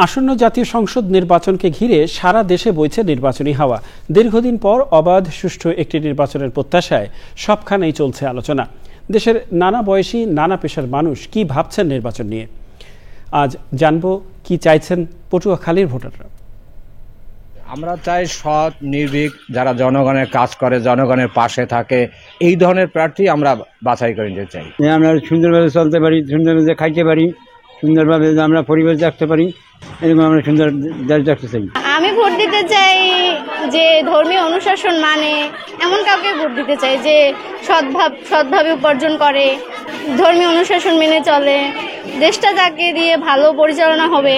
আসন্ন জাতীয় সংসদ নির্বাচনকে ঘিরে সারা দেশে বইছে নির্বাচনী হাওয়া। দীর্ঘদিন পর অবাধ সুষ্ঠু একটি নির্বাচনের প্রত্যাশায় সবখানেই চলছে আলোচনা। দেশের নানা বয়সী নানা পেশার মানুষ কি ভাবছেন নির্বাচন নিয়ে, আজ জানবো কি চাইছেন পটুয়াখালীর ভোটাররা। আমরা চাই সৎ, নির্ভীক, যারা জনগণের কাজ করে, জনগণের পাশে থাকে, এই ধরনের প্রার্থী আমরা বাছাই করে নিতে চাই। আমরা সুন্দরভাবে চলতে পারি, সুন্দরভাবে খাইতে পারি, সুন্দরভাবে আমরা পরিবেশ দেখতে পারি, এরকম আমরা সুন্দর দেশ দেখতে চাই। আমি ভোট দিতে চাই যে ধর্মীয় অনুশাসন মানে এমন কাউকে ভোট দিতে চাই যে সৎভাবে উপার্জন করে, ধর্মীয় অনুশাসন মেনে চলে, দেশটা যাকে দিয়ে ভালো পরিচালনা হবে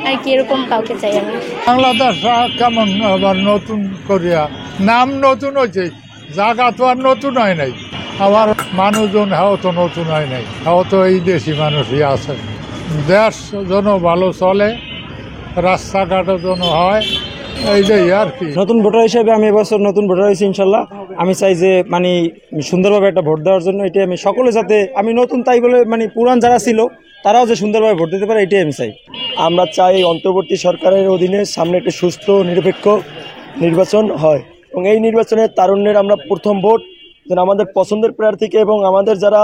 আর কি, এরকম কাউকে চাই আমি। বাংলাদেশ কেমন আবার নতুন করিয়া নাম নতুন হয়েছে, জায়গা তো আর নতুন হয় নাই, আবার মানুষজন হাও তো নতুন হয় নাই, হাও তো এই দেশি মানুষই আছে। দেশ যেন ভালো চলে, রাস্তাঘাটও যেন হয়, এইটাই আর কি। নতুন ভোটার হিসেবে আমি এবছর নতুন ভোটার হয়েছি, ইনশাল্লাহ আমি চাই যে সুন্দরভাবে একটা ভোট দেওয়ার জন্য। এটাই আমি সকলে, যাতে আমি নতুন তাই বলে পুরান যারা ছিল তারাও যে সুন্দরভাবে ভোট দিতে পারে, এটাই আমি চাই। আমরা চাই অন্তর্বর্তী সরকারের অধীনে সামনে একটা সুস্থ নিরপেক্ষ নির্বাচন হয়, এবং এই নির্বাচনে তারুণ্যের আমরা প্রথম ভোট যেন আমাদের পছন্দের প্রার্থীকে, এবং আমাদের যারা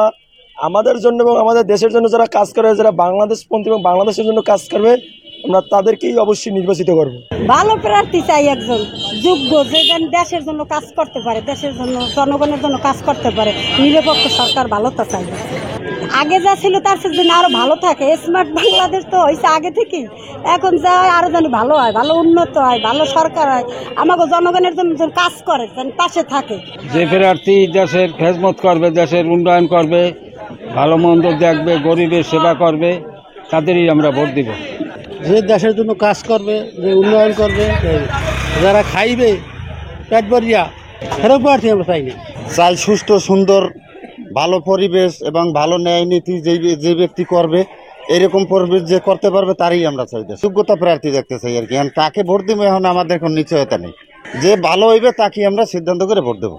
আমাদের জন্য এবং আমাদের দেশের জন্য যারা কাজ করে, যারা বাংলাদেশপন্থী এবং বাংলাদেশের জন্য কাজ করবে, আমরা তাদেরকেই অবশ্যই নির্বাচিত করব। ভালো প্রার্থী চাই, একজন যোগ্য, যে দেশের জন্য কাজ করতে পারে, দেশের জন্য জনগণের জন্য কাজ করতে পারে, নিরপেক্ষ সরকার ভালোটা চাই। আগে যা ছিল তার জন্য আরো ভালো থাকে। স্মার্ট বাংলাদেশ তো হয়েছে আগে থেকেই, এখন যা আরো যেন ভালো হয়, ভালো উন্নত হয়, ভালো সরকার হয়, আমাকে জনগণের জন্য কাজ করে, পাশে থাকে। যে প্রার্থী দেশের খেদমত করবে, দেশের উন্নয়ন করবে, ভালো মন্দ দেখবে, গরিবের সেবা করবে, তাদেরই আমরা ভোট দিব। যে দেশের জন্য কাজ করবে, যে উন্নয়ন করবে, যারা খাইবে পেট ভরিয়া, সেরকম প্রার্থী আমরা চাই না। চাই সুষ্ঠু, সুন্দর, ভালো পরিবেশ এবং ভালো ন্যায় নীতি যে ব্যক্তি করবে, এরকম পরিবেশ যে করতে পারবে তারই আমরা চাই। যোগ্যতা প্রার্থী দেখতে চাই আর কি। কাকে ভোট দেবো এখন আমাদের কোনো নিশ্চয়তা নেই, যে ভালো হইবে তাকে আমরা সিদ্ধান্ত করে ভোট দেবো।